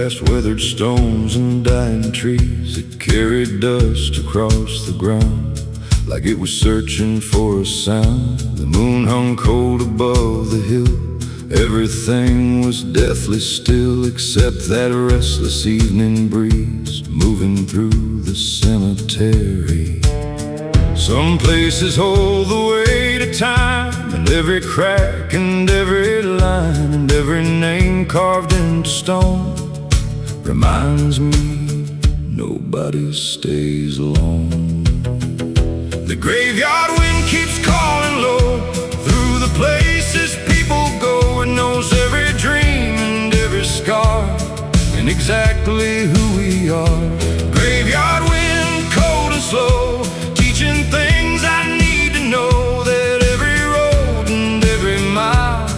past weathered stones and dying trees. It carried dust across the ground like it was searching for a sound. The moon hung cold above the hill. Everything was deathly still except that restless evening breeze moving through the cemetery. Some places hold the weight of time, and every crack and every line and every name carved into stone reminds me nobody stays alone. The graveyard wind keeps calling low through the places people go. It knows every dream and every scar and exactly who we are. Graveyard wind, cold and slow, teaching things I need to know. That every road and every mile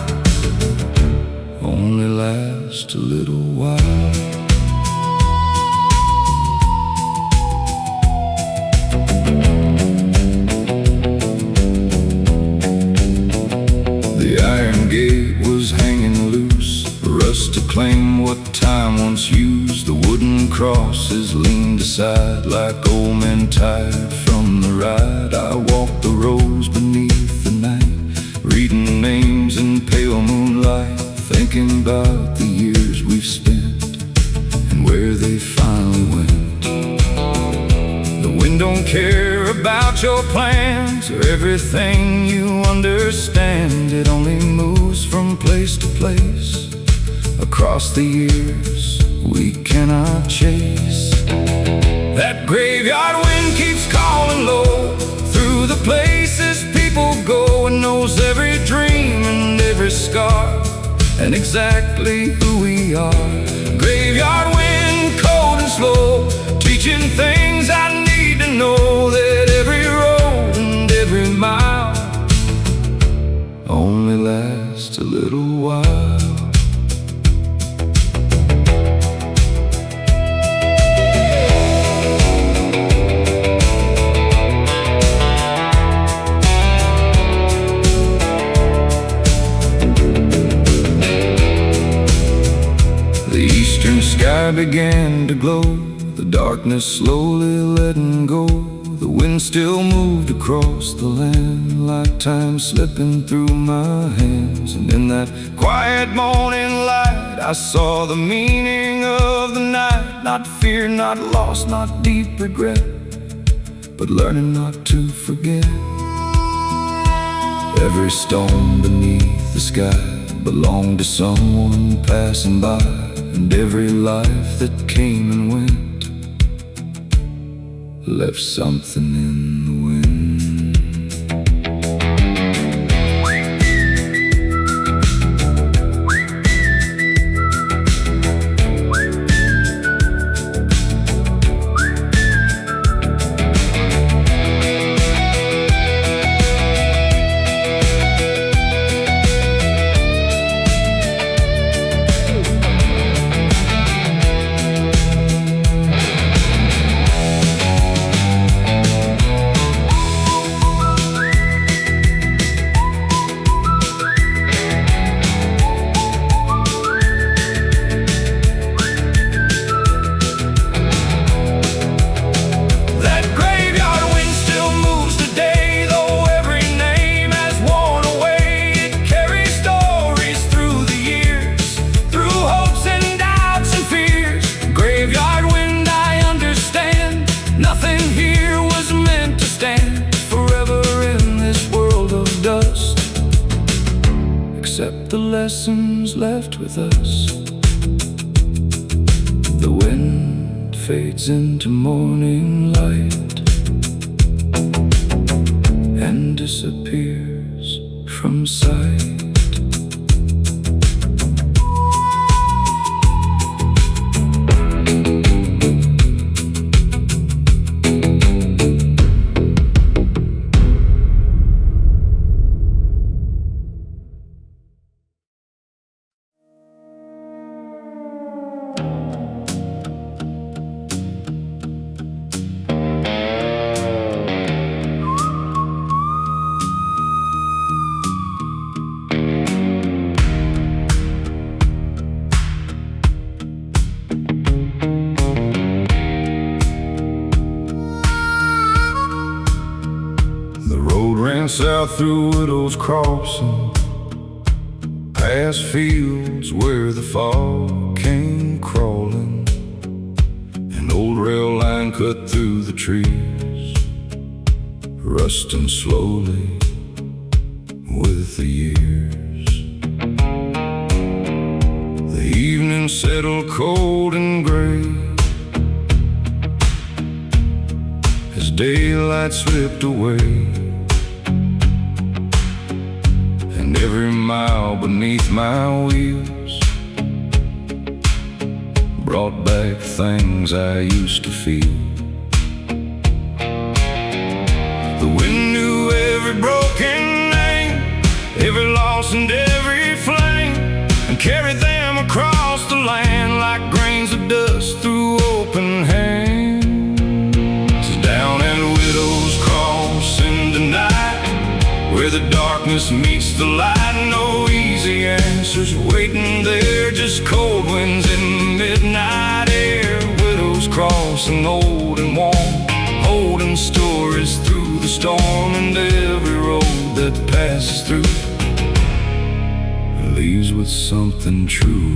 only lasts a little while. The iron gate was hanging loose for us to claim what time once used. The wooden crosses leaned aside like old men tired from the ride. I walked the rows beneath the night, reading names in pale moonlight, thinking about the years we've spent and where they finally went. The wind don't care about your plans or everything you understand. It only moves from place to place across the years we cannot chase. That graveyard wind keeps calling low through the places people go. It knows every dream and every scar and exactly who we are. Graveyard wind, cold and slow, teaching things I need to know. That every road and every mile only lasts a little while. The eastern sky began to glow, the darkness slowly letting go. The wind still moved across the land like time slipping through my hands. And in that quiet morning light I saw the meaning of the night. Not fear, not loss, not deep regret, but learning not to forget. Every stone beneath the sky belonged to someone passing by, and every life that came and went left something in the wind. Except the lessons left with us. The wind fades into morning light and disappears from sight. south through Widow's Crossing, past fields where the fog came crawling. An old rail line cut through the trees, rusting slowly with the years. The evening settled cold and gray as daylight slipped away, and every mile beneath my wheels brought back things I used to feel. The wind knew every broken name, every loss and every flame, and carried them across the land like grains of dust through open hands. Down at Widow's Crossing tonight, where the darkness meets the light, no easy answers waiting there, just cold winds in the midnight air. Widow's Crossing, old and warm, holding stories through the storm, and every road that passes through leaves with something true.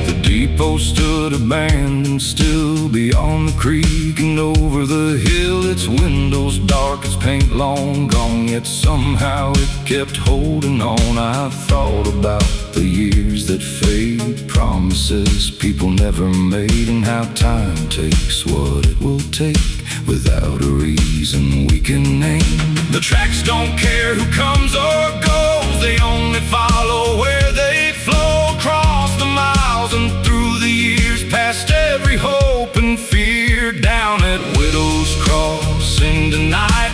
The depot stood abandoned still beyond the creek, and over the hill its windows dark as paint long gone, yet somehow it kept holding on. I thought about the years that fade, promises people never made, and how time takes what it will take without a reason we can name. The tracks don't care who comes or goes, they only follow where they flow, across the miles and through the years, past every hope and fear. Down at Widow's Crossing tonight,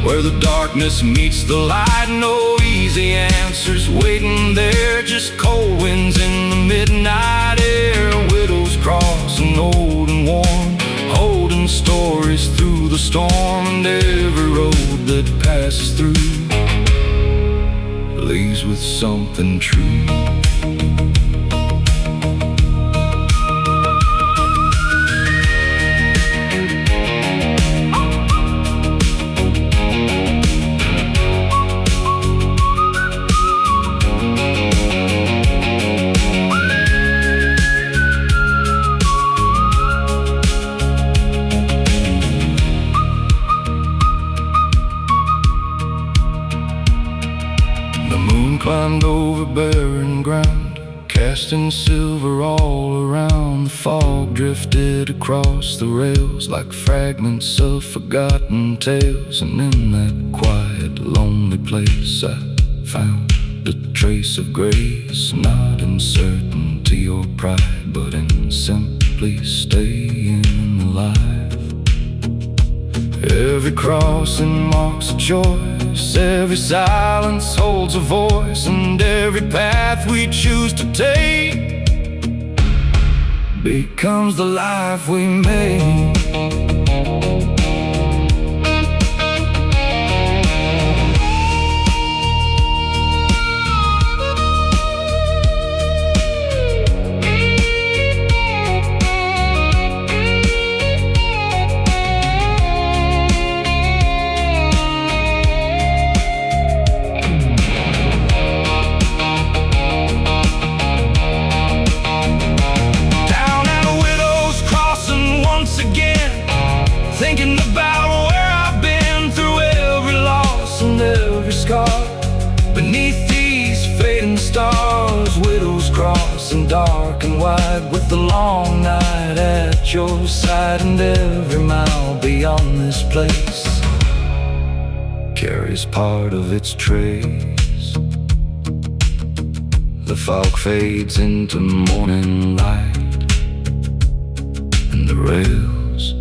where the darkness meets the light, no easy answers waiting there, just cold winds in the midnight air. Widow's Crossing, old and warm, holding stories through the storm, and every road that passes through leaves with something true. Climbed over barren ground, casting silver all around. The fog drifted across the rails like fragments of forgotten tales, and in that quiet, lonely place I found a trace of grace, not in certainty or pride, but in simply staying alive. Every crossing marks a choice, every silence holds a voice, and every path we choose to take becomes the life we make. Thinking about where I've been, through every loss and every scar, beneath these fading stars. Widow's Crossing, dark and wide, with the long night at your side, and every mile beyond this place carries part of its trace. The fog fades into morning light, and the rails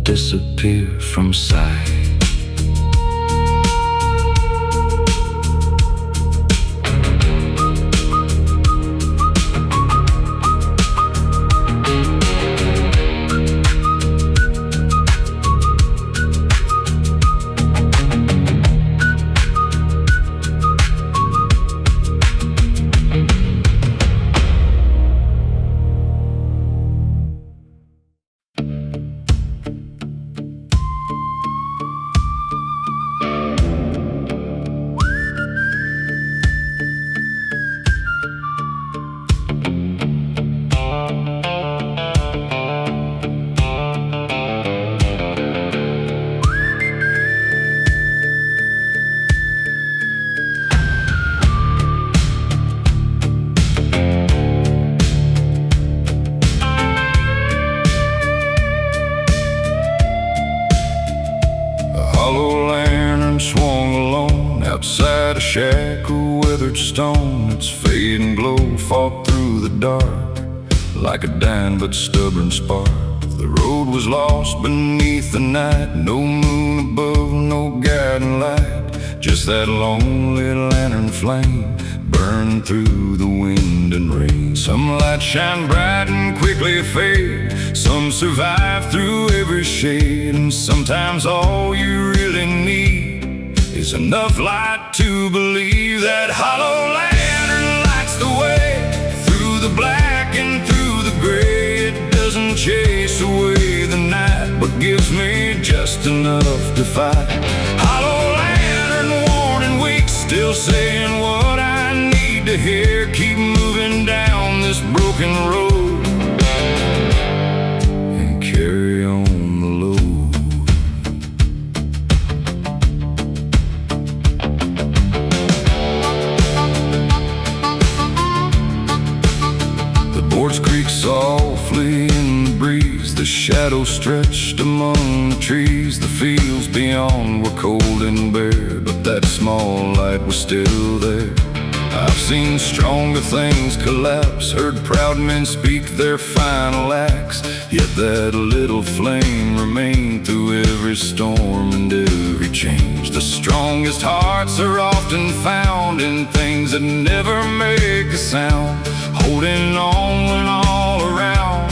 disappear from sight. outside a shack of weathered stone. Its fading glow fought through the dark like a dying but stubborn spark. The road was lost beneath the night, no moon above, no guiding light, just that lonely lantern flame burning through the wind and rain. Some lights shine bright and quickly fade, some survive through every shade, and sometimes all you really need is enough light to believe that hollow lantern lights the way through the black and through the gray. It doesn't chase away the night, but gives me just enough to fight. Hollow lantern, worn and weak, still saying what I need to hear. Keep moving down this broken road and carry on the load. The boards creak softly in the breeze, the shadows stretched among the trees. The fields beyond were cold and bare, but that small light was still there. I've seen stronger things collapse, heard proud men speak their final acts, yet that little flame remained through every storm and every change. The strongest hearts are often found in things that never make a sound, holding on when all around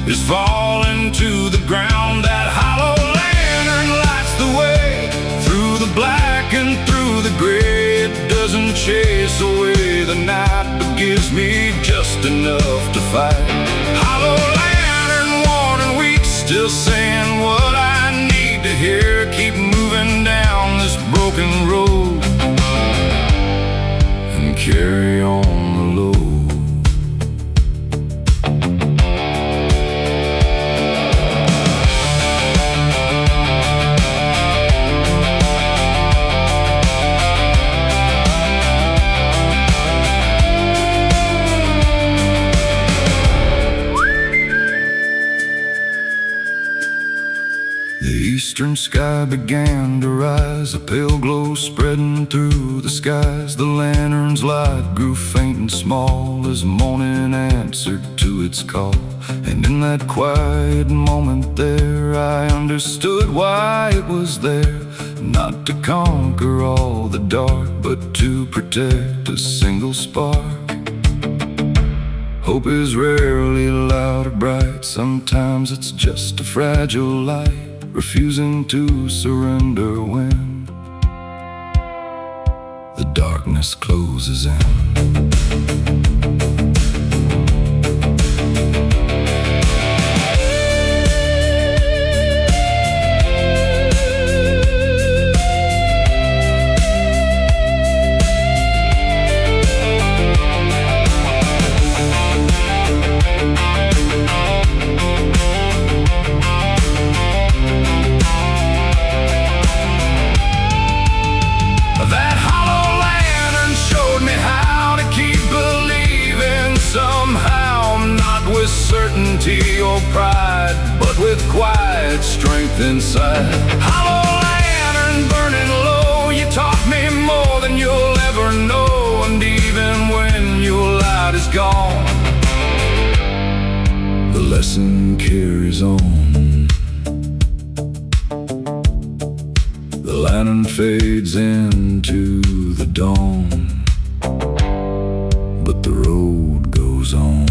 is falling to the ground. That hollow lantern lights the way through the black and through the gray. It doesn't chase away the night, but gives me just enough to fight. Hollow lantern, worn and weak, still saying what I need to hear. Keep moving down this broken road and carry on the load. The eastern sky began to rise, a pale glow spreading through the skies. The lantern's light grew faint and small as morning answered to its call. And in that quiet moment there, I understood why it was there. Not to conquer all the dark, but to protect a single spark. Hope is rarely loud or bright, sometimes it's just a fragile light, refusing to surrender when the darkness closes in. Certainty or pride, but with quiet strength inside. Hollow lantern burning low, you taught me more than you'll ever know. And even when your light is gone, the lesson carries on. The lantern fades into the dawn, but the road goes on.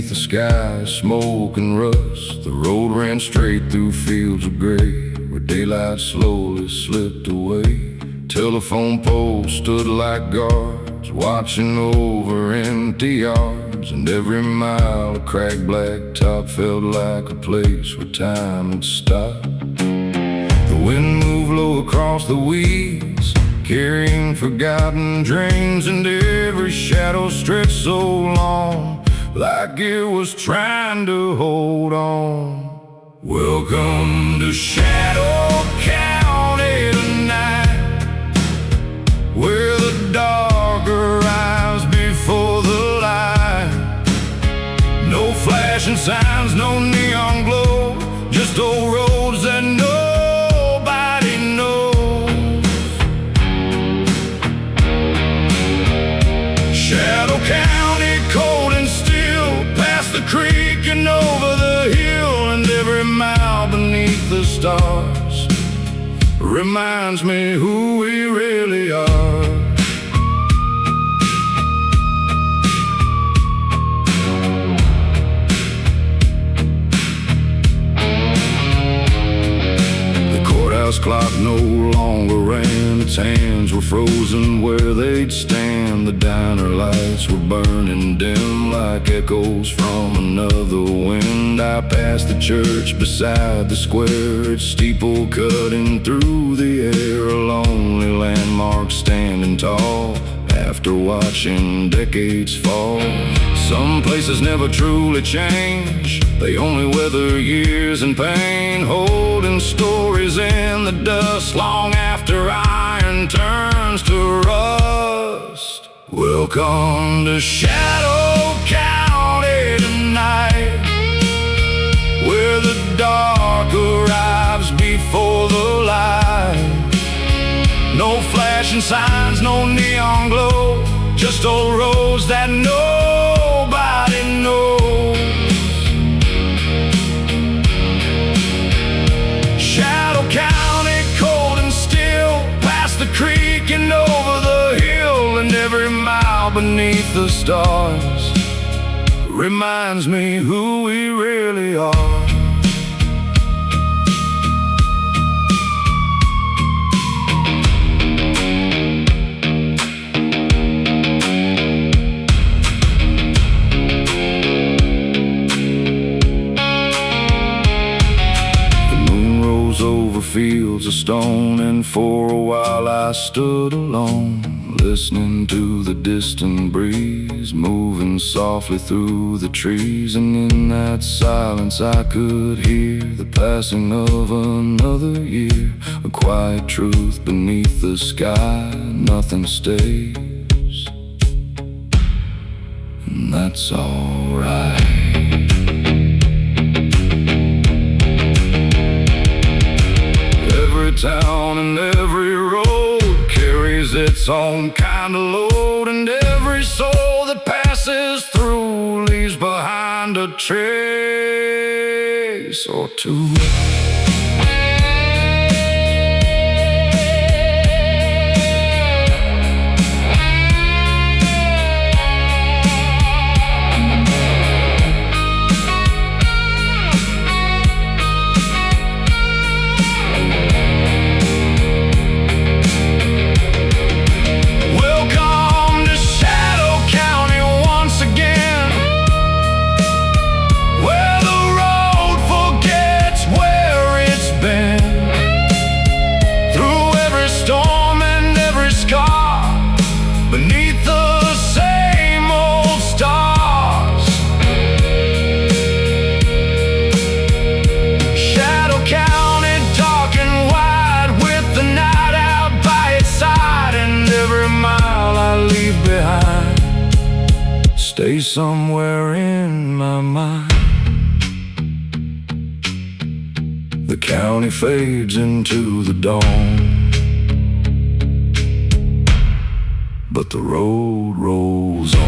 beneath the sky, smoke and rust. The road ran straight through fields of gray, where daylight slowly slipped away. Telephone poles stood like guards, watching over empty yards. And every mile of cracked blacktop felt like a place where time had stopped. The wind moved low across the weeds, carrying forgotten dreams, and every shadow stretched so long, like it was trying to hold on. Welcome to Shadow County tonight, where the dark arrives before the light. No flashing signs, no neon glow, just old roads that nobody knows. Shadow County, cold and still, past the creek and over the hill, and every mile beneath the stars reminds me who we really are. The clock no longer ran, its hands were frozen where they'd stand. The diner lights were burning dim like echoes from another wind. I passed the church beside the square, its steeple cutting through the air, a lonely landmark standing tall after watching decades fall. Some places never truly change, they only weather years and pain, holding stories in the dust long after iron turns to rust. Welcome to Shadow County tonight, where the dark arrives before the light. No flashing signs, no neon glow, just old roads that nobody knows. Shadow County, cold and still, past the creek and over the hill, and every mile beneath the stars reminds me who we really are. Over fields of stone, and for a while I stood alone, listening to the distant breeze moving softly through the trees. And in that silence I could hear the passing of another year, a quiet truth beneath the sky: nothing stays, and that's alright. Every town and every road carries its own kind of load, and every soul that passes through leaves behind a trace or two. Beneath the same old stars, Shadow County, dark and wide, with the night out by its side, and every mile I leave behind stays somewhere in my mind. The county fades into the dawn, but the road rolls on.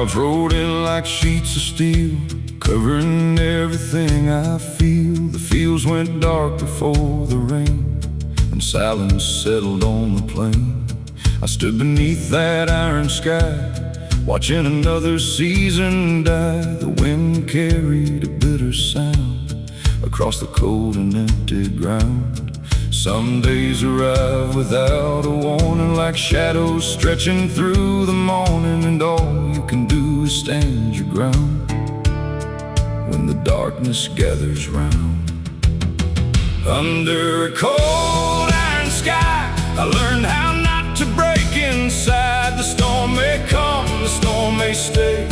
Clouds rolled in like sheets of steel, covering everything I feel. The fields went dark before the rain, and silence settled on the plain. I stood beneath that iron sky, watching another season die. The wind carried a bitter sound across the cold and empty ground. Some days arrive without a warning, like shadows stretching through the morning, and all you can do is stand your ground when the darkness gathers round. Under a cold iron sky, I learned how not to break inside. The storm may come, the storm may stay,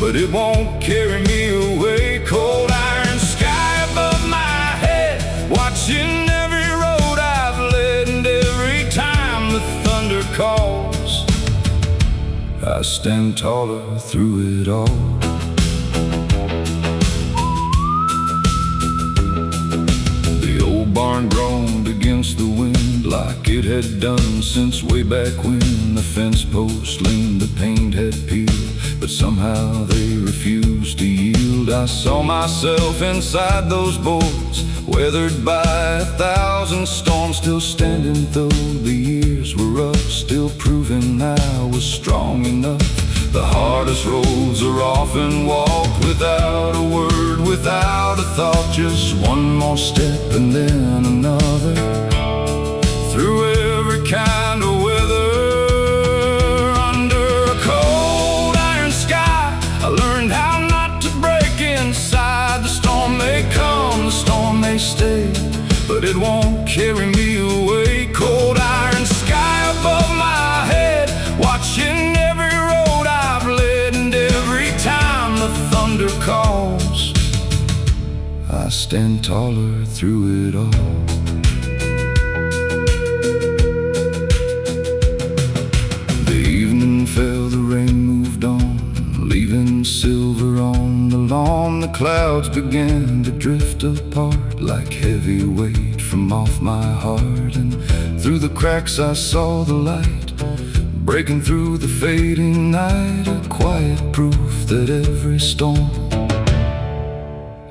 but it won't carry me away. Cold iron sky above my head, watching every road I've led, and every time the thunder calls, I stand taller through it all. The old barn groaned against the wind like it had done since way back when. The fence posts leaned, the paint had peeled, but somehow they refused to yield. I saw myself inside those boards, weathered by 1,000 storms, still standing though the years were rough, still proving I was strong enough. The hardest roads are often walked without a word, without a thought, just one more step and then another, through every kind of weather. Under a cold iron sky, I learned how not to break inside. The storm may come, the storm may stay, but it won't carry me away. Cold iron sky above my head, watching every road I've led, and every time the thunder calls, I stand taller through it all. The evening fell, the rain moved on, leaving silver on the lawn. The clouds began to drift apart like heavy weight from off my heart, and through the cracks I saw the light breaking through the fading night, a quiet proof that every storm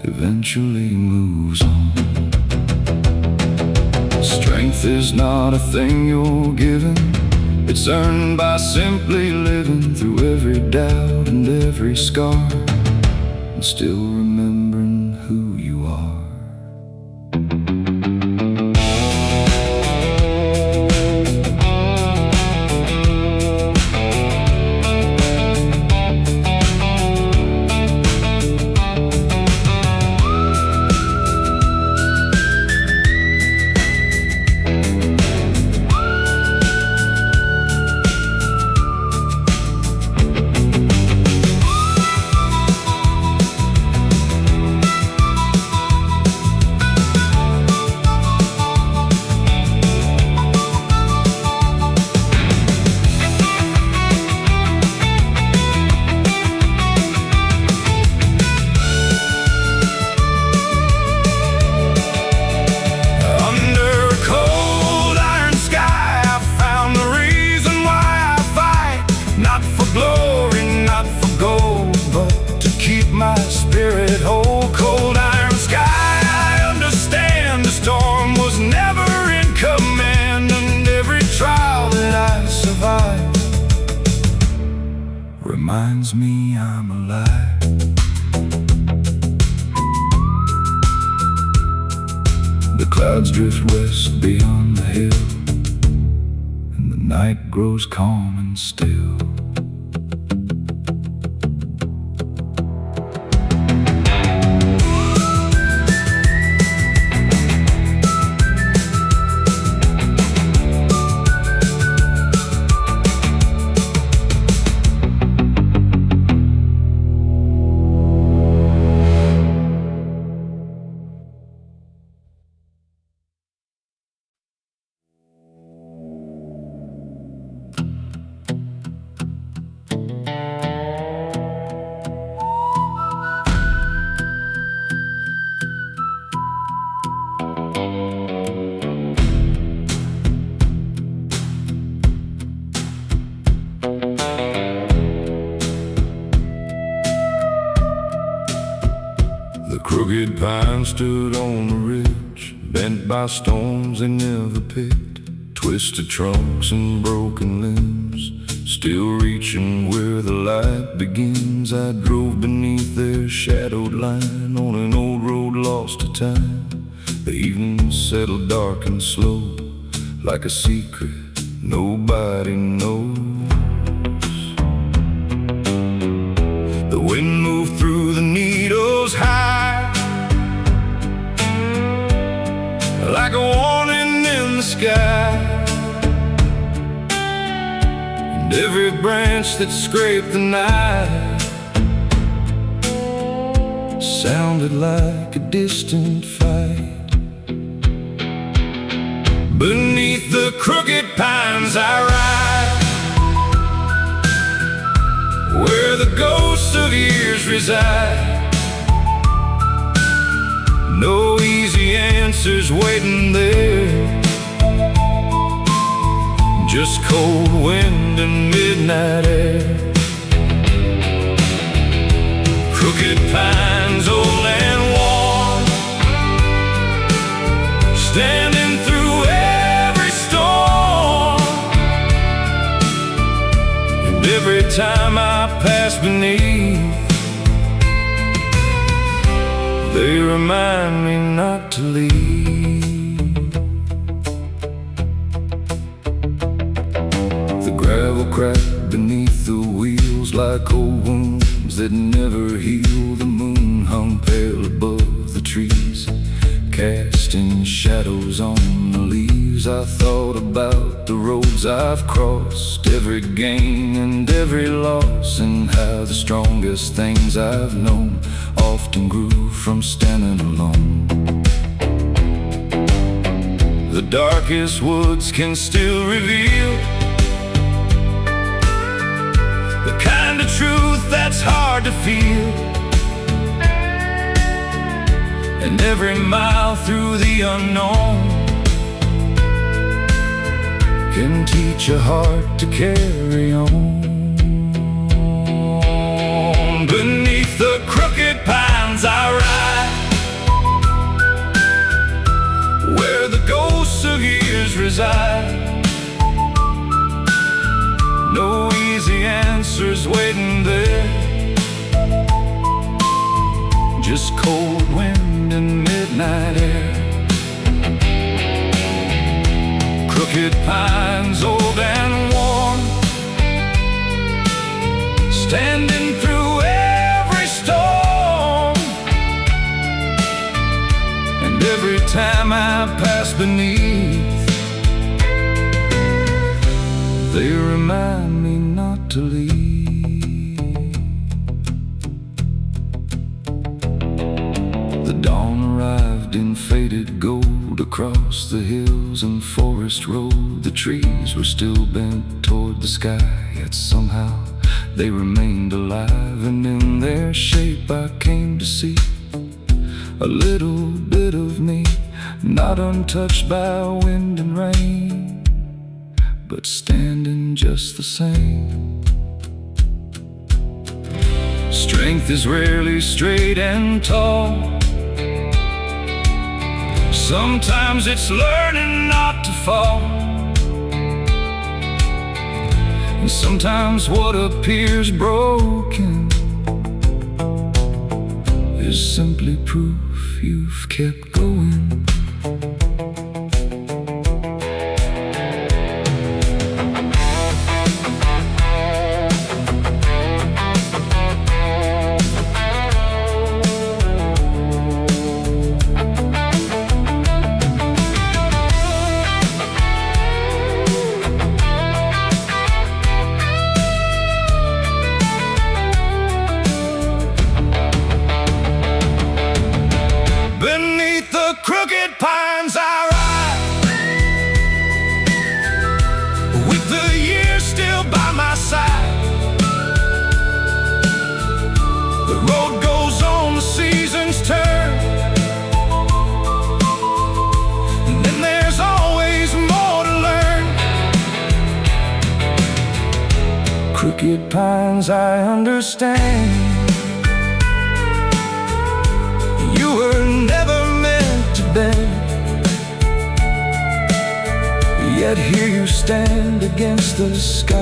eventually moves on. Strength is not a thing you're given, it's earned by simply living through every doubt and every scar, and still remembering who you are. My spirit whole. Cold iron sky, I understand. The storm was never in command, and every trial that I survived reminds me I'm alive. The clouds drift west beyond the hill, and the night grows calm and still. Crooked pine stood on the ridge, bent by storms they never picked. Twisted trunks and broken limbs, still reaching where the light begins. I drove beneath their shadowed line on an old road lost to time. The evening settled dark and slow, like a secret nobody knows. The wind moved through the needles high, like a warning in the sky. And every branch that scraped the night sounded like a distant fight. Beneath the crooked pines I ride, where the ghosts of years reside. No easy answers waiting there, just cold wind and midnight air. Crooked pines, old and worn, standing through every storm. And every time I pass beneath, they remind me not to leave. The gravel cracked beneath the wheels like old wounds that never heal. The moon hung pale above the trees, casting shadows on the leaves. I thought about the roads I've crossed, every gain and every loss, and how the strongest things I've known often grew from standing alone. The darkest woods can still reveal the kind of truth that's hard to feel. And every mile through the unknown can teach a heart to carry on. Beneath the crooked pines I ride, where the ghosts of years reside. No easy answers waiting there, just cold wind and midnight air. Crooked pines, old and worn, standing through every storm. And every time I pass beneath, they remind me not to leave. The dawn arrived in faded gold across the hills and forest road. The trees were still bent toward the sky, yet somehow they remained alive. And in their shape I came to see a little bit of me, not untouched by wind and rain, but standing just the same. Strength is rarely straight and tall, sometimes it's learning not to fall. And sometimes what appears broken is simply proof you've kept going. Crooked pines I ride, with the years still by my side. The road goes on, the seasons turn, and then there's always more to learn. Crooked pines I understand, you Yet here you stand against the sky,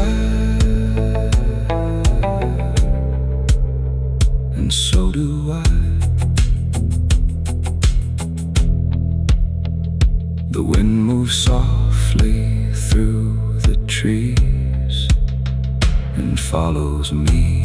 and so do I. The wind moves softly through the trees and follows me.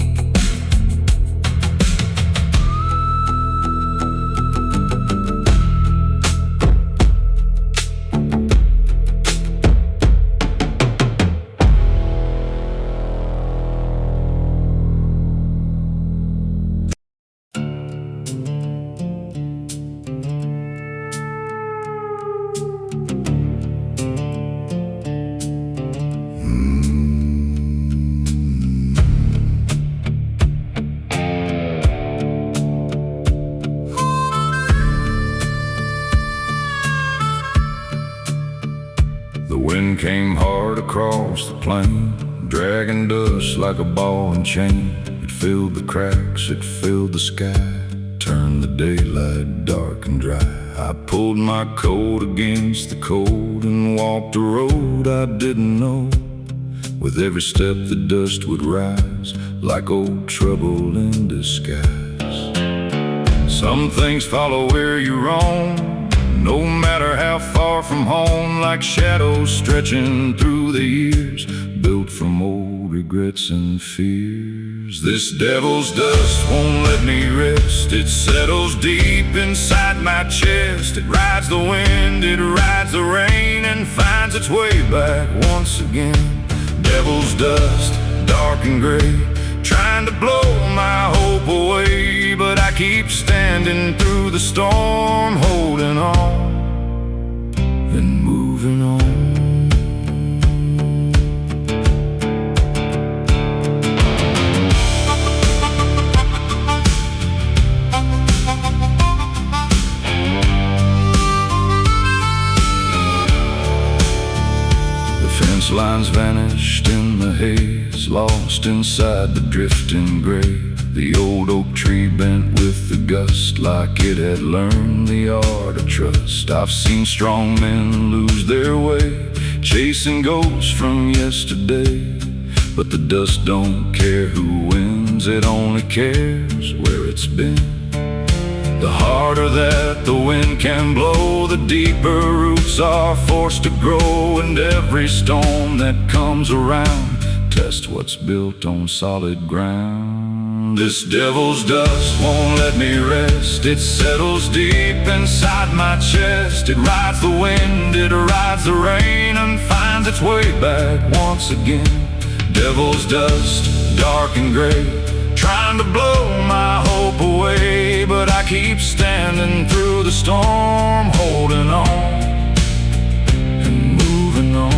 The wind came hard across the plain, dragging dust like a ball and chain. It filled the cracks, it filled the sky, turned the daylight dark and dry. I pulled my coat against the cold and walked a road I didn't know. With every step the dust would rise, like old trouble in disguise. Some things follow where you roam, no matter how far from home, like shadows stretching through the years, built from old regrets and fears. This devil's dust won't let me rest. It settles deep inside my chest. It rides the wind, it rides the rain, and finds its way back once again. Devil's dust, dark and gray, trying to blow my hope away, but I keep standing through the storm, holding on and moving on. The fence lines vanished in the haze, lost inside the drifting gray. The old oak tree bent with the gust, like it had learned the art of trust. I've seen strong men lose their way, chasing ghosts from yesterday. But the dust don't care who wins, it only cares where it's been. The harder that the wind can blow, the deeper roots are forced to grow. And every storm that comes around tests what's built on solid ground. This devil's dust won't let me rest. It settles deep inside my chest. It rides the wind, it rides the rain, and finds its way back once again. Devil's dust, dark and gray, trying to blow my hope away, but I keep standing through the storm, holding on and moving on.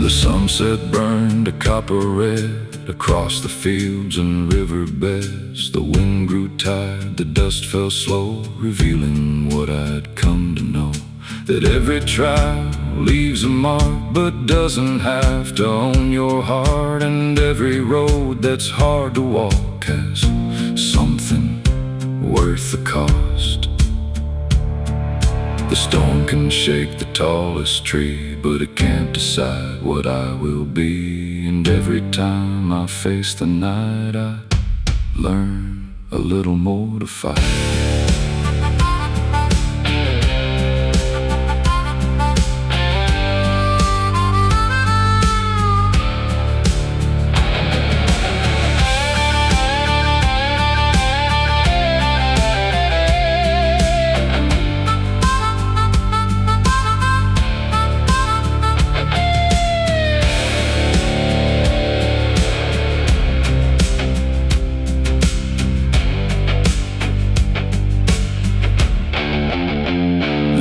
The sunset burned a copper red across the fields and riverbeds. The wind grew tired, the dust fell slow, revealing what I'd come to know. That every trial leaves a mark, but doesn't have to own your heart. And every road that's hard to walk has something worth the cost. The storm can shake the tallest tree, but it can't decide what I will be. And every time I face the night, I learn a little more to fight.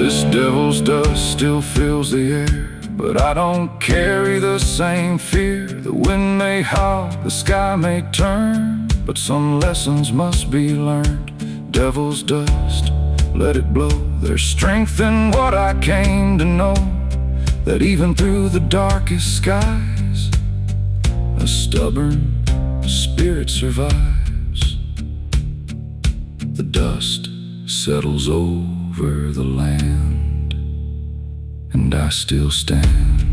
This devil's dust still fills the air, but I don't carry the same fear. The wind may howl, the sky may turn, but some lessons must be learned. Devil's dust, let it blow. There's strength in what I came to know. that even through the darkest skies, a stubborn spirit survives. The dust settles over the land, and I still stand.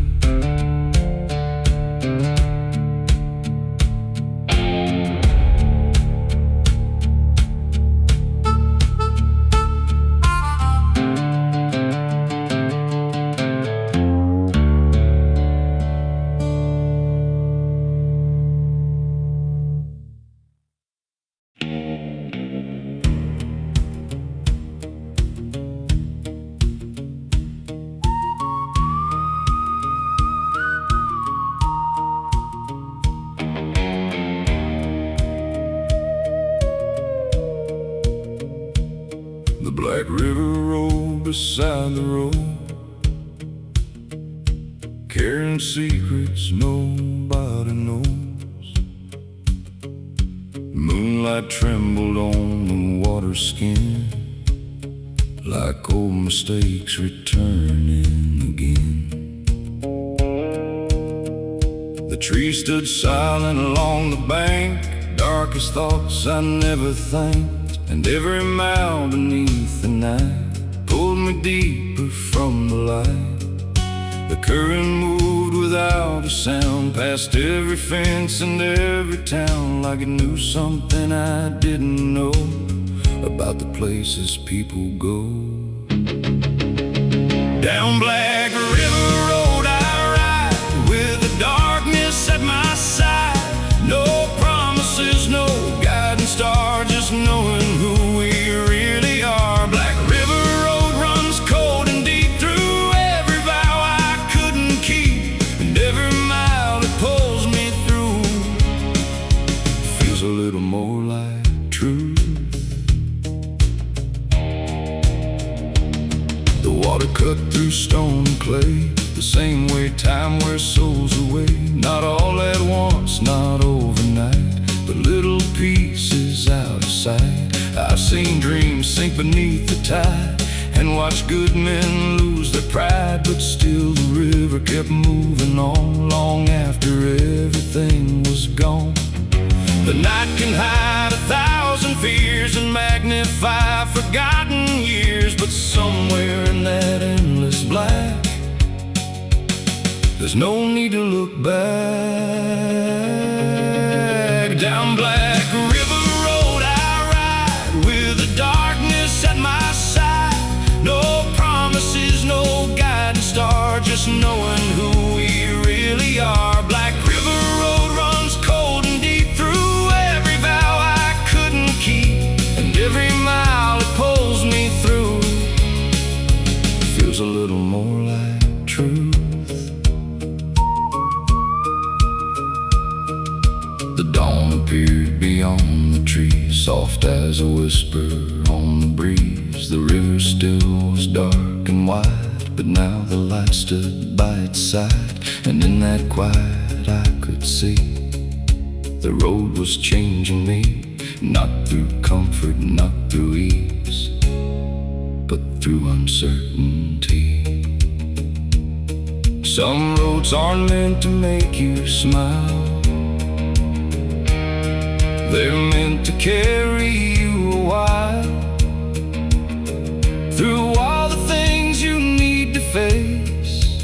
The Black River rolled beside the road, carrying secrets nobody knows. Moonlight trembled on the water skin, like old mistakes returning again. The trees stood silent along the bank, darkest thoughts I never thanked. And every mile beneath the night pulled me deeper from the light. The current moved without a sound, past every fence and every town, like it knew something I didn't know about the places people go. Down Black River Road I ride, with the darkness at my side. No promises, no guiding star, just knowing who we really are. Black River Road runs cold and deep through every vow I couldn't keep, and every mile it pulls me through feels a little more like truth. The water cut through stone and clay, the same way time wears souls away. Not all at once, not overnight, but little pieces out of sight. I've seen dreams sink beneath the tide, and watched good men lose their pride, but still the river kept moving on, long after everything was gone. The night can hide 1,000 fears and magnify forgotten years, but somewhere in that endless black, there's no need to look back. Down Black River Road I ride, with the darkness at my side. No promises, no guiding star, just knowing who we really are. Black River Road runs cold and deep through every vow I couldn't keep, and every mile it pulls me through feels a little more like truth. The dawn appeared beyond the trees, soft as a whisper on the breeze. The river still was dark and wide, but now the light stood by its side, and in that quiet I could see the road was changing me, not through comfort, not through ease, but through uncertainty. Some roads aren't meant to make you smile, they're meant to carry you a while, through all the things you need to face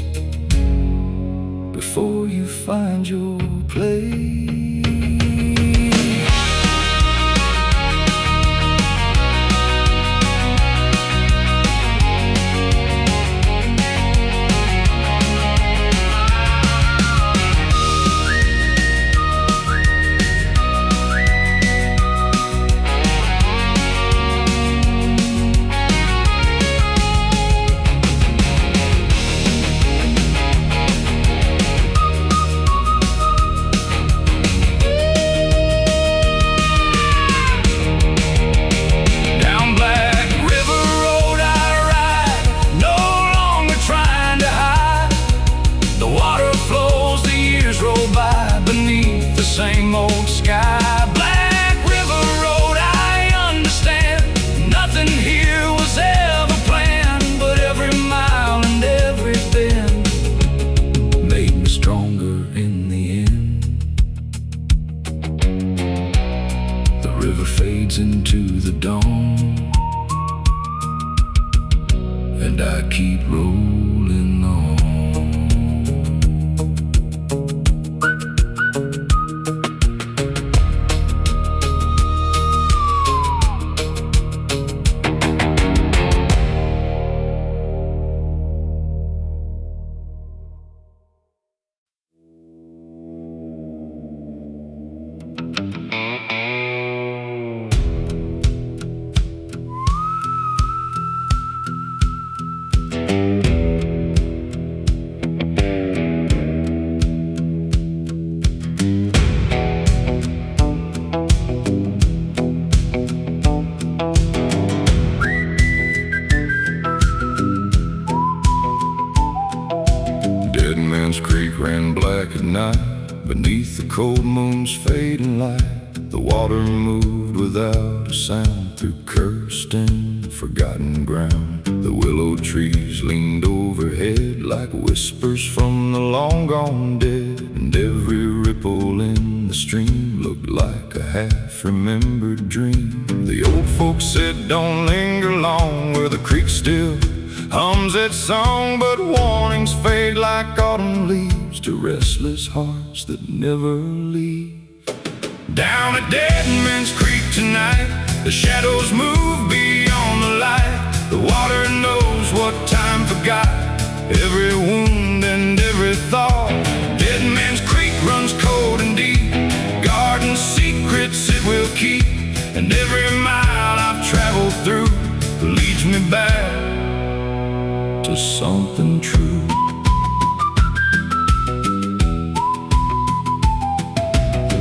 before you find your place. Dead Man's Creek ran black at night beneath the cold moon's fading light. The water moved without a sound through cursed and forgotten ground. The willow trees leaned overhead like whispers from the long gone dead, and every ripple in the stream looked like a half-remembered dream. The old folks said don't linger long where the creek still hums its song, but warnings fade like autumn leaves to restless hearts that never leave. Down at Dead Man's Creek tonight, the shadows move beyond the light. The water knows what time forgot, every wound and every thought. Dead Man's Creek runs cold and deep, guarding secrets it will keep. And every mile I've traveled through leads me back to something true.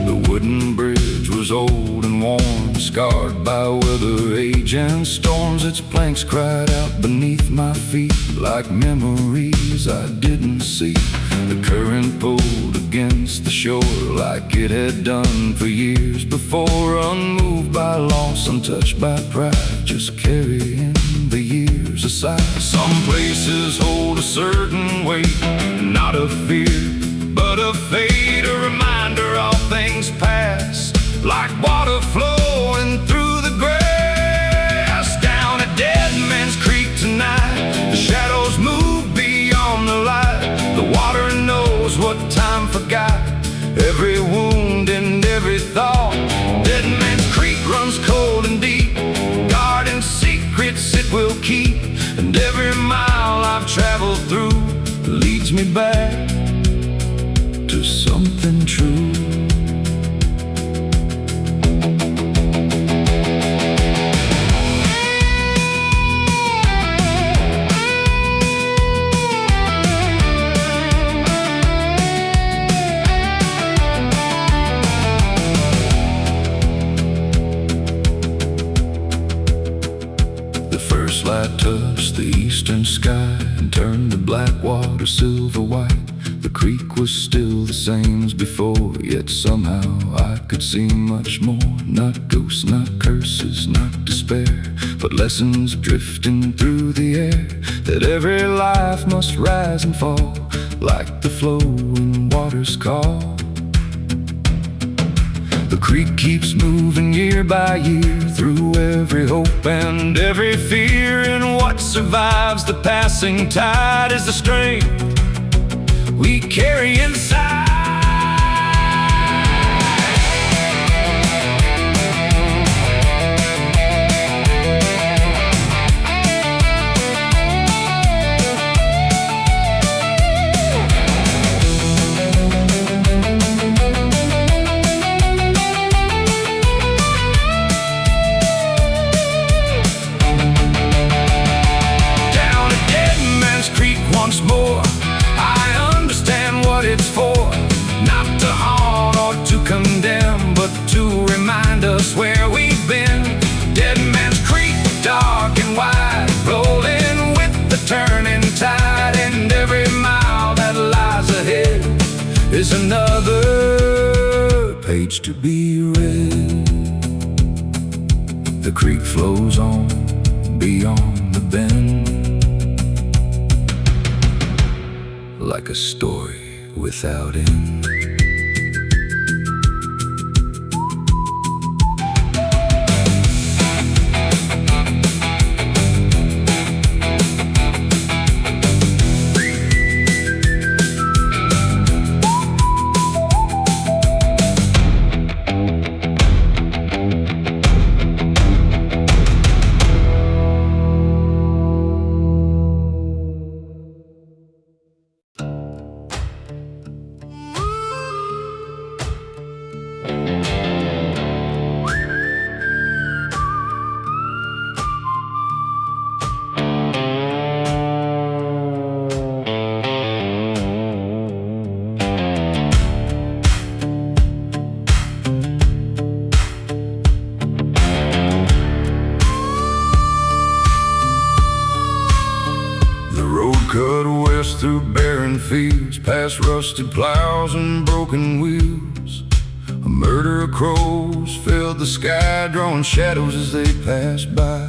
The wooden bridge was old and worn, scarred by weather, age, and storms. Its planks cried out beneath my feet like memories I didn't see. The current pulled against the shore like it had done for years before, unmoved by loss, untouched by pride, just carrying the years aside. Some places hold a certain weight, not of fear, but of fate, a reminder all things pass, like water flowing through the grass. Down at Dead Man's Creek tonight, the shadows move beyond the light. The water knows what time forgot, every wound and every thought. Dead Man's Creek runs cold and deep, guarding secrets it will keep. And every mile I've traveled through leads me back to something true. Light touched the eastern sky and turned the black water silver white. The creek was still the same as before, yet somehow I could see much more. Not ghosts, not curses, not despair, but lessons drifting through the air, that every life must rise and fall like the flowing water's call. The creek keeps moving year by year through every hope and every fear, and what survives the passing tide is the strength we carry inside. Once more, I understand what it's for, not to haunt or to condemn, but to remind us where we've been. Dead Man's Creek, dark and wide, rolling with the turning tide, and every mile that lies ahead is another page to be read. The creek flows on beyond the bend, like a story without end. barren fields, past rusted plows and broken wheels. A murder of crows filled the sky, drawing shadows as they passed by.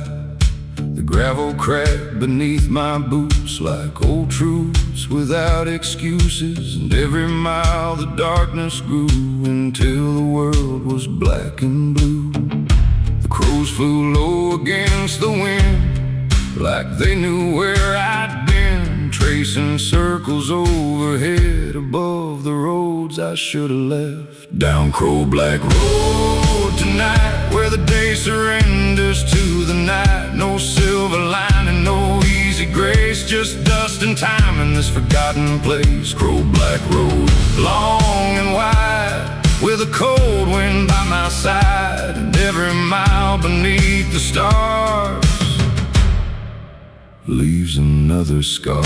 The gravel cracked beneath my boots like old truths without excuses. And every mile the darkness grew until the world was black and blue. The crows flew low against the wind like they knew where I'd been, tracing circles overhead above the roads I should have left. Down Crow Black Road tonight, where the day surrenders to the night. No silver lining, no easy grace, just dust and time in this forgotten place. Crow Black Road, long and wide, with a cold wind by my side, and every mile beneath the stars leaves another scar.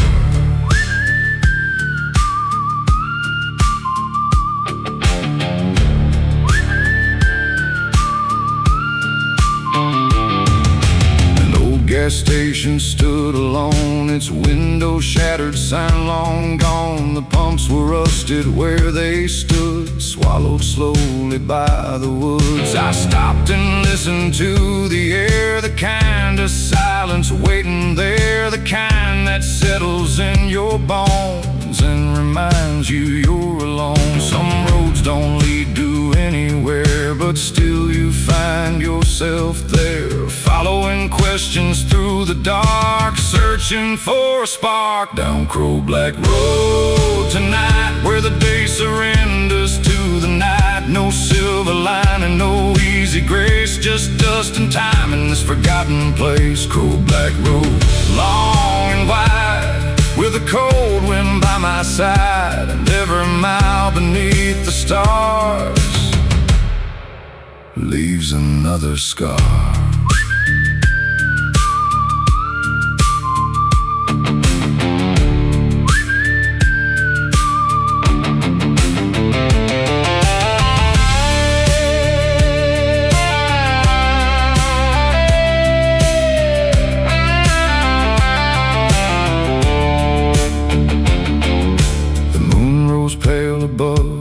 Gas station stood alone, its window shattered, sign long gone. The pumps were rusted where they stood, swallowed slowly by the woods. I stopped and listened to the air, the kind of silence waiting there, the kind that settles in your bones and reminds you you're alone. Some roads don't lead to anywhere, but still you find yourself there, following questions through the dark, searching for a spark. Down Crow Black Road tonight, where the day surrenders to the night. No silver lining, no easy grace, just dust and time in this forgotten place. Crow Black Road, long and wide, with a cold wind by my side, and every mile beneath the stars leaves another scar.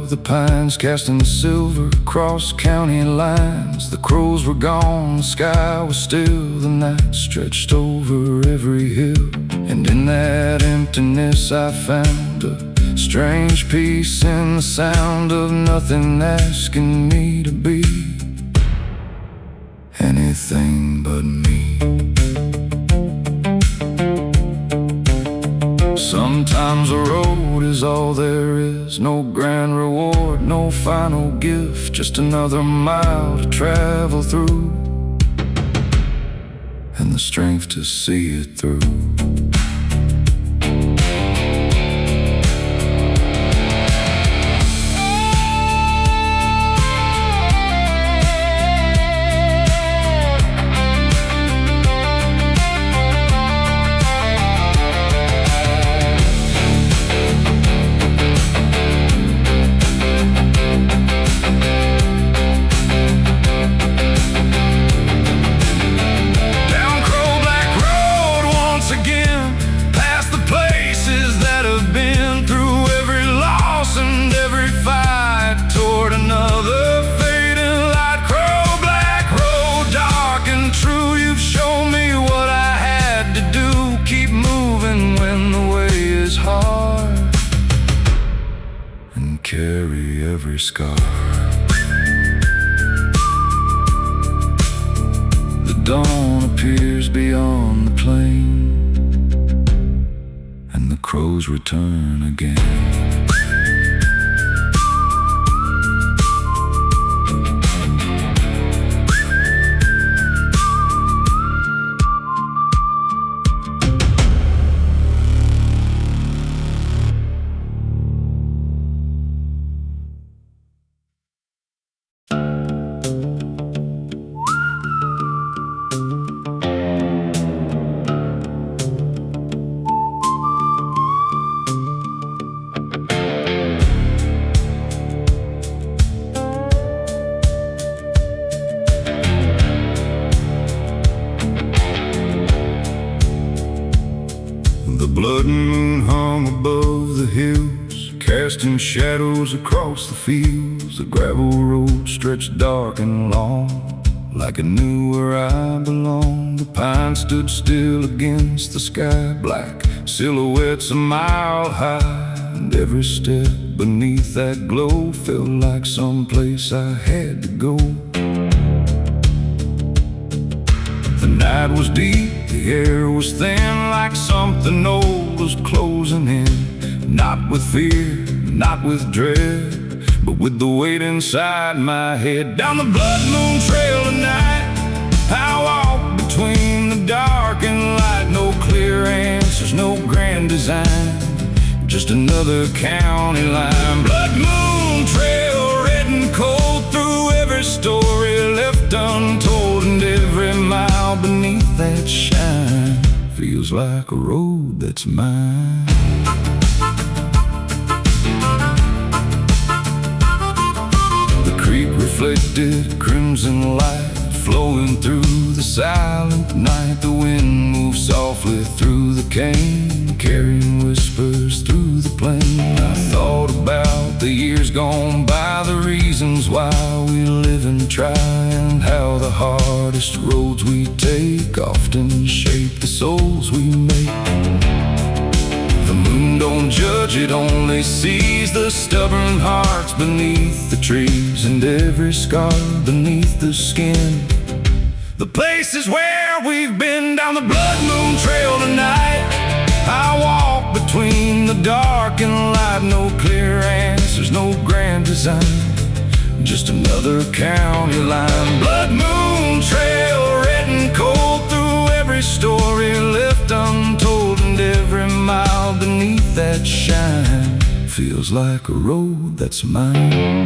The pines casting silver across county lines. The crows were gone, the sky was still, the night stretched over every hill. And in that emptiness I found a strange peace in the sound of nothing asking me to be anything but me. Sometimes a road is all there is, no grand reward, no final gift, just another mile to travel through, and the strength to see it through. Carry every scar. The dawn appears beyond the plain, and the crows return again. hills, casting shadows across the fields. The gravel road stretched dark and long, like it knew where I belonged. The pine stood still against the sky, black silhouettes a mile high, and every step beneath that glow felt like someplace I had to go. The night was deep, the air was thin, like something old was closing in. Not with fear, not with dread, but with the weight inside my head. Down the blood moon trail tonight, I walk between the dark and light. No clear answers, no grand design, just another county line. Blood moon trail, red and cold, through every story left untold. And every mile beneath that shine feels like a road that's mine. The creek reflected crimson light, flowing through the silent night. The wind moved softly through the cane, carrying whispers through the plain. I thought about the years gone by, the reasons why we live and try, and how the hardest roads we take often shape the souls we make. The moon don't judge, it only sees the stubborn hearts beneath the trees, and every scar beneath the skin. The places where we've been. Down the blood moon trail tonight, I walk between the dark and light. No clear answers, no grand design, just another county line. Blood moon trail, red and cold, through every story left untold. And every mile beneath that shine feels like a road that's mine.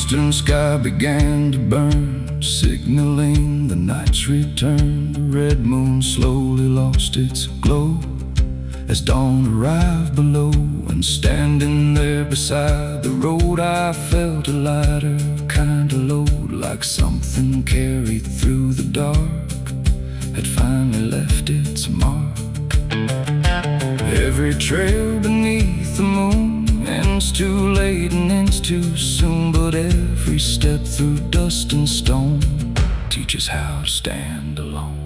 The sky began to burn, signaling the night's return. The red moon slowly lost its glow as dawn arrived below. And standing there beside the road, I felt a lighter kind of load, like something carried through the dark had finally left its mark. Every trail beneath the moon ends too late and ends too soon, but every step through dust and stone teaches how to stand alone.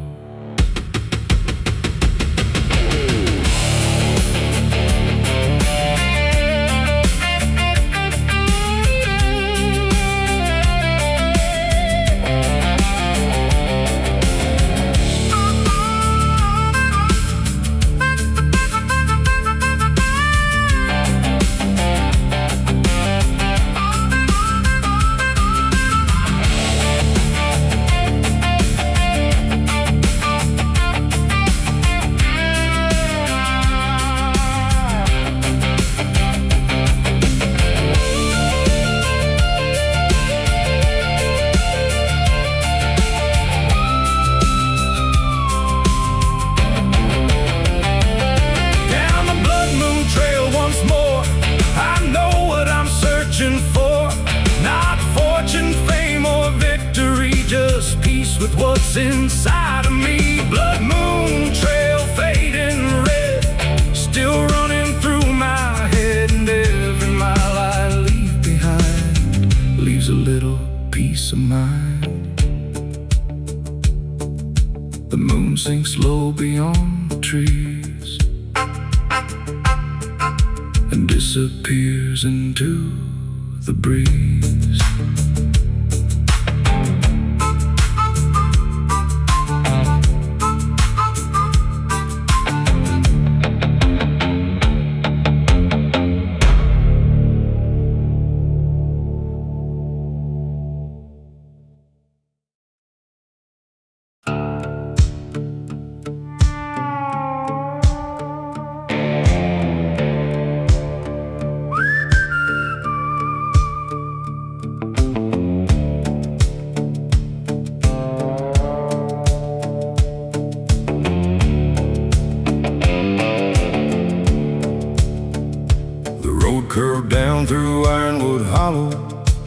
With what's inside of me. Blood moon trail fading red, still running through my head. And every mile I leave behind leaves a little peace of mind. The moon sinks low beyond the trees and disappears into the breeze. road curved down through Ironwood Hollow,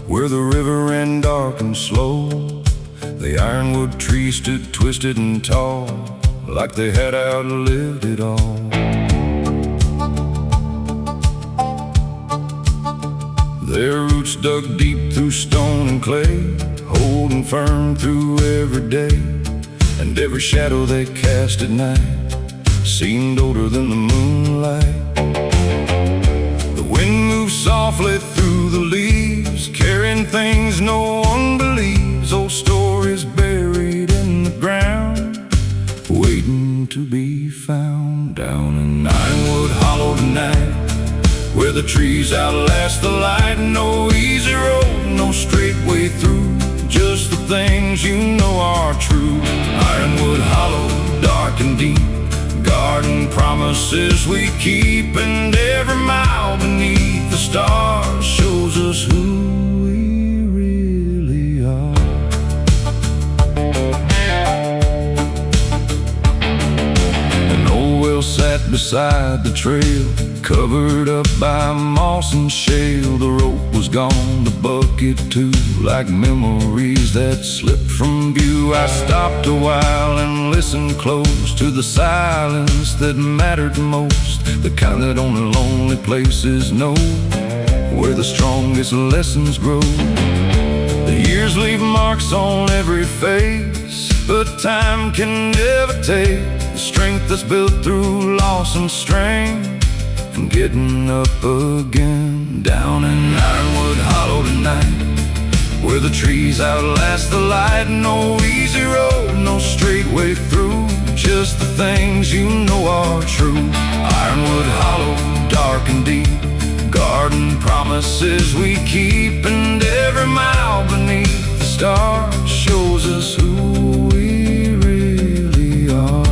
where the river ran dark and slow. The ironwood trees stood twisted and tall, like they had outlived it all. Their roots dug deep through stone and clay, holding firm through every day. And every shadow they cast at night seemed older than the moonlight. The wind moved softly through the leaves, carrying things no one believes. Old stories buried in the ground, waiting to be found. Down in Ironwood Hollow tonight, where the trees outlast the light. No easy road, no straight way through, just the things you know are true. Ironwood Hollow, dark and deep, garden promises we keep. And every mile beneath the stars shows us who we really are. An old well sat beside the trail, covered up by moss and shale. The rope was gone, the bucket too, like memories that slipped from view. I stopped a while and listened close to the silence that mattered most, the kind that only lonely places know, where the strongest lessons grow. The years leave marks on every face, but time can never take the strength that's built through loss and strain, and getting up again. Down in Ironwood Hollow tonight, where the trees outlast the light. No easy road, no straight way through, just the things you know are true. Ironwood Hollow, dark and deep, garden promises we keep. And every mile beneath the stars shows us who we really are.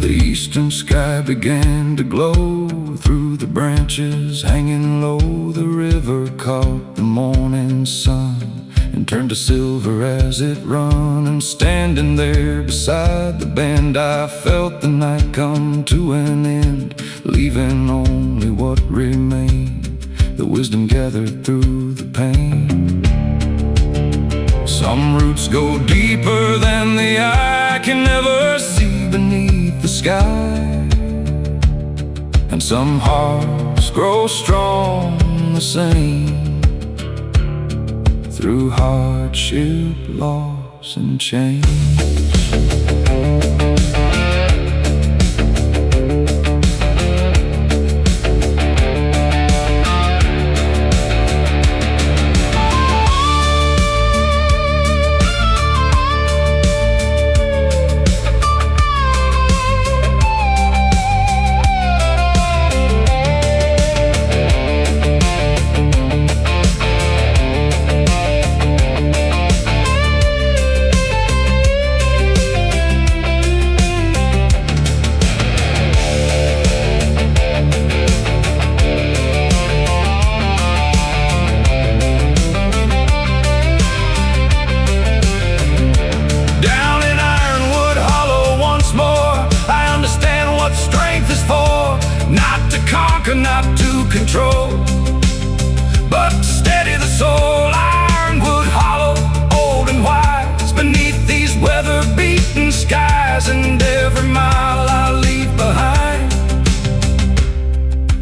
The eastern sky began to glow through the branches hanging low. The river caught the morning sun and turned to silver as it run. And standing there beside the band, I felt the night come to an end, leaving only what remained, the wisdom gathered through the pain. Some roots go deeper than the eye can never see beneath the sky, and some hearts grow strong the same through hardship, loss, and change. Not to control, but to steady the soul. Ironwood Hollow, old and wise, beneath these weather-beaten skies. And every mile I leave behind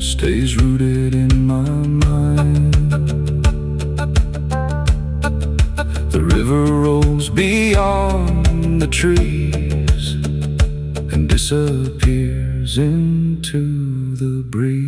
stays rooted in my mind. The river rolls beyond the trees and disappears into the breeze.